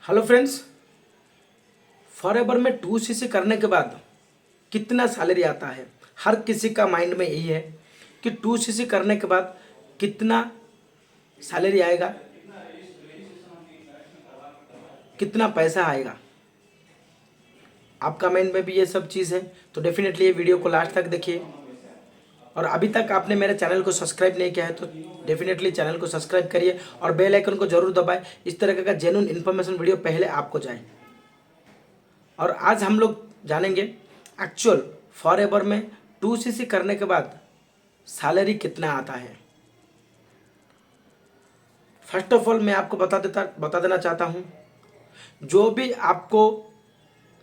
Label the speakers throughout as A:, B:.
A: Hello friends. Forever में 2cc करने के बाद कितना सैलरी आता है, हर किसी का माइंड में यही है कि 2cc करने के बाद कितना सैलरी आएगा, कितना पैसा आएगा। आपका माइंड में भी ये सब चीज़ है, तो डेफिनेटली ये वीडियो को लास्ट तक देखिए। और अभी तक आपने मेरे चैनल को सब्सक्राइब नहीं किया है तो डेफिनेटली चैनल को सब्सक्राइब करिए और बेल आइकन को जरूर दबाएं, इस तरह का जेन्युइन इन्फॉर्मेशन वीडियो पहले आपको जाए। और आज हम लोग जानेंगे एक्चुअल फॉरएवर में 2cc करने के बाद सैलरी कितना आता है। फर्स्ट ऑफ ऑल मैं आपको बता देना चाहता हूँ, जो भी आपको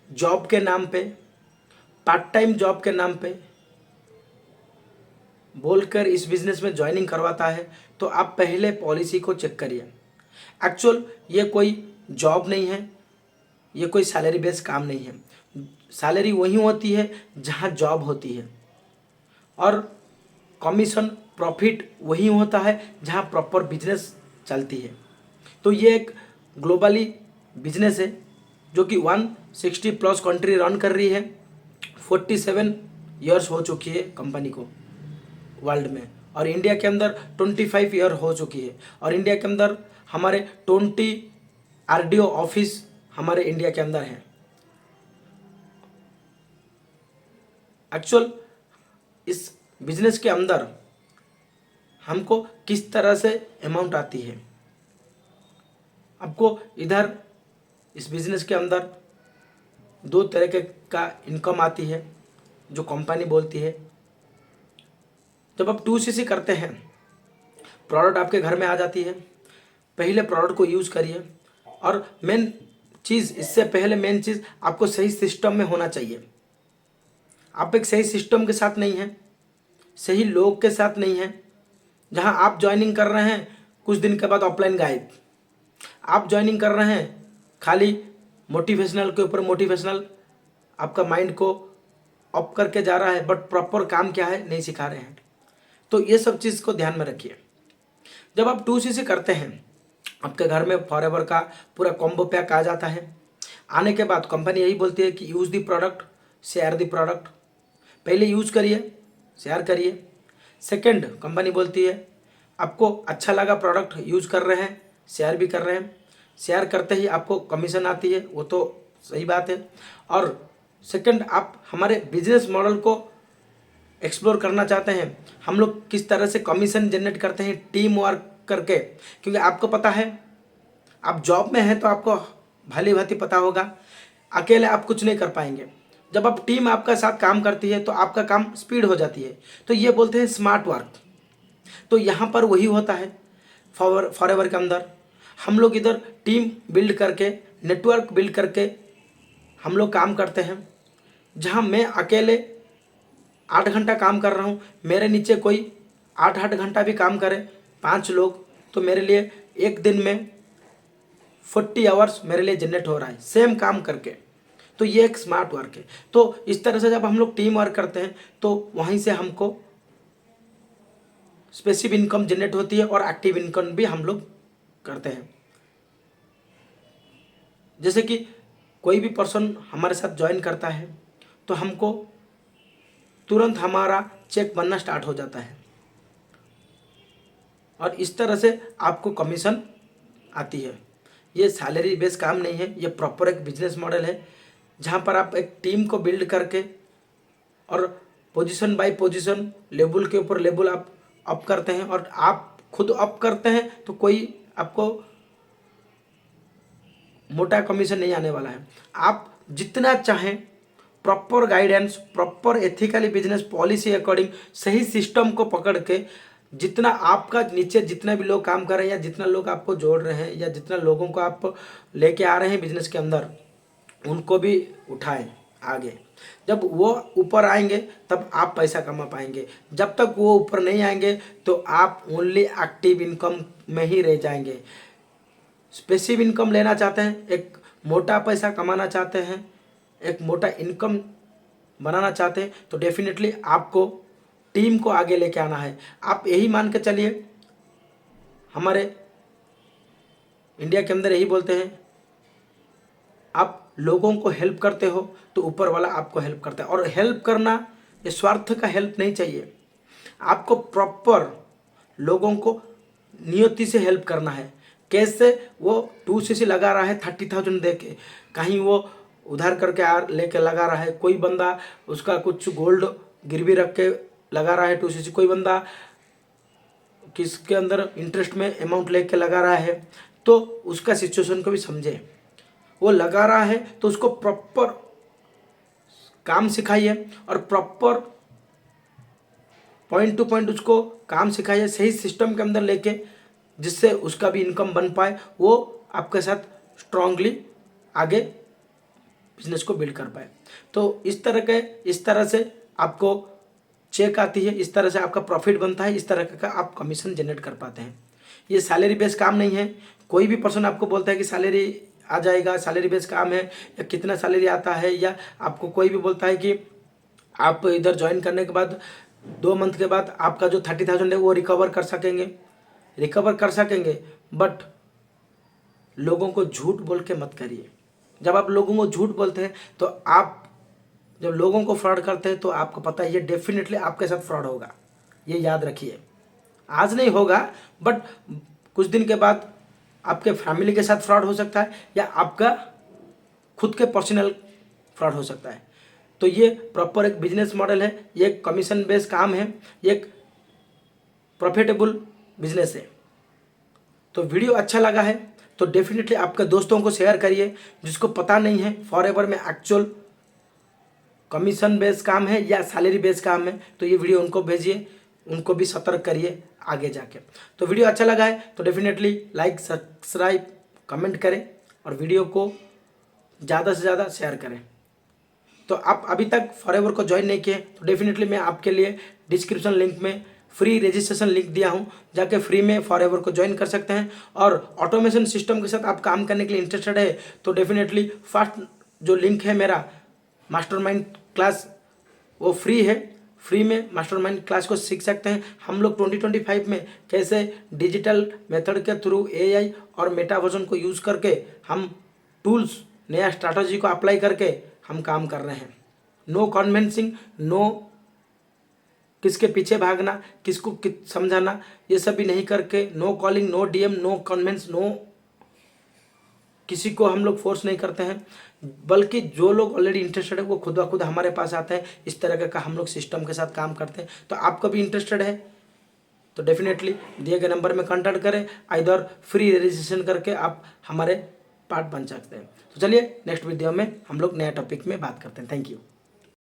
A: जॉब के नाम पे, पार्ट टाइम जॉब के नाम पे बोलकर इस बिजनेस में ज्वाइनिंग करवाता है, तो आप पहले पॉलिसी को चेक करिए। एक्चुअल ये कोई जॉब नहीं है, ये कोई सैलरी बेस्ड काम नहीं है। सैलरी वही होती है जहाँ जॉब होती है, और कमीशन प्रॉफिट वही होता है जहाँ प्रॉपर बिजनेस चलती है। तो ये एक ग्लोबली बिजनेस है जो कि 160 प्लस कंट्री रन कर रही है। 47 ईयर्स हो चुकी है कंपनी को वर्ल्ड में, और इंडिया के अंदर 25 ईयर हो चुकी है। और इंडिया के अंदर हमारे 20 आरडीओ ऑफिस हमारे इंडिया के अंदर है। एक्चुअल इस बिजनेस के अंदर हमको किस तरह से अमाउंट आती है, आपको इधर इस बिजनेस के अंदर दो तरह के का इनकम आती है जो कंपनी बोलती है। जब आप 2cc करते हैं, प्रोडक्ट आपके घर में आ जाती है, पहले प्रोडक्ट को यूज़ करिए। और मेन चीज़, इससे पहले मेन चीज़ आपको सही सिस्टम में होना चाहिए। आप एक सही सिस्टम के साथ नहीं हैं, सही लोग के साथ नहीं हैं। जहां आप ज्वाइनिंग कर रहे हैं, कुछ दिन के बाद ऑफलाइन गायब। आप ज्वाइनिंग कर रहे हैं, खाली मोटिवेशनल के ऊपर मोटिवेशनल आपका माइंड को ऑफ करके जा रहा है, बट प्रॉपर काम क्या है नहीं सिखा रहे हैं। तो ये सब चीज़ को ध्यान में रखिए। जब आप 2cc करते हैं, आपके घर में फॉरएवर का पूरा कॉम्बो पैक आ जाता है। आने के बाद कंपनी यही बोलती है कि use the product, share the product. पहले यूज़ करिए, शेयर करिए। सेकंड, कंपनी बोलती है आपको अच्छा लगा प्रोडक्ट, यूज़ कर रहे हैं, शेयर भी कर रहे हैं। शेयर करते ही आपको कमीशन आती है, वो तो सही बात है। और सेकंड, आप हमारे बिजनेस मॉडल को एक्सप्लोर करना चाहते हैं, हम लोग किस तरह से कमीशन जनरेट करते हैं टीम वर्क करके। क्योंकि आपको पता है, आप जॉब में हैं तो आपको भली भांति पता होगा, अकेले आप कुछ नहीं कर पाएंगे। जब आप टीम आपका साथ काम करती है तो आपका काम स्पीड हो जाती है। तो ये बोलते हैं स्मार्ट वर्क। तो यहाँ पर वही होता है फॉरएवर के अंदर। हम लोग इधर टीम बिल्ड करके, नेटवर्क बिल्ड करके हम लोग काम करते हैं। जहाँ मैं अकेले 8 घंटा काम कर रहा हूँ, मेरे नीचे कोई 8-8 घंटा भी काम करे, 5 लोग, तो मेरे लिए एक दिन में 40 आवर्स मेरे लिए जनरेट हो रहा है सेम काम करके। तो ये एक स्मार्ट वर्क है। तो इस तरह से जब हम लोग टीम वर्क करते हैं तो वहीं से हमको स्पेसिफिक इनकम जनरेट होती है, और एक्टिव इनकम भी हम लोग करते हैं। जैसे कि कोई भी पर्सन हमारे साथ ज्वाइन करता है तो हमको तुरंत हमारा चेक बनना स्टार्ट हो जाता है, और इस तरह से आपको कमीशन आती है। ये सैलरी बेस्ड काम नहीं है, ये प्रॉपर एक बिजनेस मॉडल है जहाँ पर आप एक टीम को बिल्ड करके और पोजीशन बाय पोजीशन, लेवल के ऊपर लेवल आप अप करते हैं। और आप खुद अप करते हैं तो कोई आपको मोटा कमीशन नहीं आने वाला है। आप जितना चाहें proper guidance, proper ethically business policy according सही सिस्टम को पकड़ के, जितना आपका नीचे जितना भी लोग काम कर रहे हैं, या जितना लोग आपको जोड़ रहे हैं, या जितना लोगों को आप लेके आ रहे हैं बिजनेस के अंदर, उनको भी उठाएं आगे। जब वो ऊपर आएंगे तब आप पैसा कमा पाएंगे। जब तक वो ऊपर नहीं आएंगे तो आप ओनली एक्टिव इनकम में ही रह जाएंगे। स्पेसिव इनकम लेना चाहते हैं, एक मोटा पैसा कमाना चाहते हैं, एक मोटा इनकम बनाना चाहते हैं, तो डेफिनेटली आपको टीम को आगे लेके आना है। आप यही मान के चलिए, हमारे इंडिया के अंदर यही बोलते हैं आप लोगों को हेल्प करते हो तो ऊपर वाला आपको हेल्प करता है। और हेल्प करना ये स्वार्थ का हेल्प नहीं चाहिए, आपको प्रॉपर लोगों को नियति से हेल्प करना है। कैसे? वो 2cc लगा रहा है 30,000 दे के, कहीं वो उधार करके लेके लगा रहा है, कोई बंदा उसका कुछ गोल्ड गिरवी रख के लगा रहा है 2cc, कोई बंदा किसके अंदर इंटरेस्ट में अमाउंट लेके लगा रहा है, तो उसका सिचुएशन को भी समझे। वो लगा रहा है तो उसको प्रॉपर काम सिखाइए और प्रॉपर पॉइंट टू पॉइंट उसको काम सिखाइए, सही सिस्टम के अंदर लेके, जिससे उसका भी इनकम बन पाए, वो आपके साथ स्ट्रांगली आगे बिजनेस को बिल्ड कर पाए। तो इस तरह से आपको चेक आती है, इस तरह से आपका प्रॉफिट बनता है, इस तरह का आप कमीशन जनरेट कर पाते हैं। ये सैलरी बेस्ड काम नहीं है। कोई भी पर्सन आपको बोलता है कि सैलरी आ जाएगा, सैलरी बेस्ड काम है, या कितना सैलरी आता है, या आपको कोई भी बोलता है कि आप इधर ज्वाइन करने के बाद 2 मंथ के बाद आपका जो 30,000 है वो रिकवर कर सकेंगे, बट लोगों को झूठ बोल के मत करिए। जब आप लोगों को झूठ बोलते हैं तो आप जब लोगों को फ्रॉड करते हैं तो आपको पता है ये डेफिनेटली आपके साथ फ्रॉड होगा, ये याद रखिए। आज नहीं होगा, बट कुछ दिन के बाद आपके फैमिली के साथ फ्रॉड हो सकता है, या आपका खुद के पर्सनल फ्रॉड हो सकता है। तो ये प्रॉपर एक बिजनेस मॉडल है, ये एक कमीशन बेस्ड काम है, ये एक प्रॉफिटेबल बिजनेस है। तो वीडियो अच्छा लगा है तो डेफिनेटली आपके दोस्तों को शेयर करिए, जिसको पता नहीं है फॉरएवर में एक्चुअल कमीशन बेस्ड काम है या सैलरी बेस्ड काम है, तो ये वीडियो उनको भेजिए, उनको भी सतर्क करिए आगे जाके। तो वीडियो अच्छा लगा है तो डेफिनेटली लाइक, सब्सक्राइब, कमेंट करें और वीडियो को ज़्यादा से ज़्यादा शेयर करें। तो आप अभी तक फॉरएवर को ज्वाइन नहीं किए तो डेफिनेटली मैं आपके लिए डिस्क्रिप्शन लिंक में फ्री रजिस्ट्रेशन लिंक दिया हूं, जाके फ्री में फॉरएवर को ज्वाइन कर सकते हैं। और ऑटोमेशन सिस्टम के साथ आप काम करने के लिए इंटरेस्टेड है तो डेफिनेटली फर्स्ट जो लिंक है मेरा मास्टरमाइंड क्लास, वो फ्री है, फ्री में मास्टरमाइंड क्लास को सीख सकते हैं। हम लोग 2025 में कैसे डिजिटल मेथड के थ्रू एआई और मेटावर्जन को यूज़ करके हम टूल्स, नया स्ट्रैटेजी को अप्लाई करके हम काम कर रहे हैं। नो कन्विंसिंग, नो किसके पीछे भागना, किसको समझाना, ये सब भी नहीं करके, no calling, no DM, no convince, no किसी को हम लोग फोर्स नहीं करते हैं, बल्कि जो लोग ऑलरेडी इंटरेस्टेड है वो खुद ब खुद हमारे पास आते हैं। इस तरह का हम लोग सिस्टम के साथ काम करते हैं। तो आपको भी इंटरेस्टेड है तो डेफिनेटली दिए गए नंबर में कांटेक्ट करें, इधर फ्री रजिस्ट्रेशन करके आप हमारे पार्ट बन सकते हैं। तो चलिए नेक्स्ट वीडियो में हम लोग नया टॉपिक में बात करते हैं। Thank you.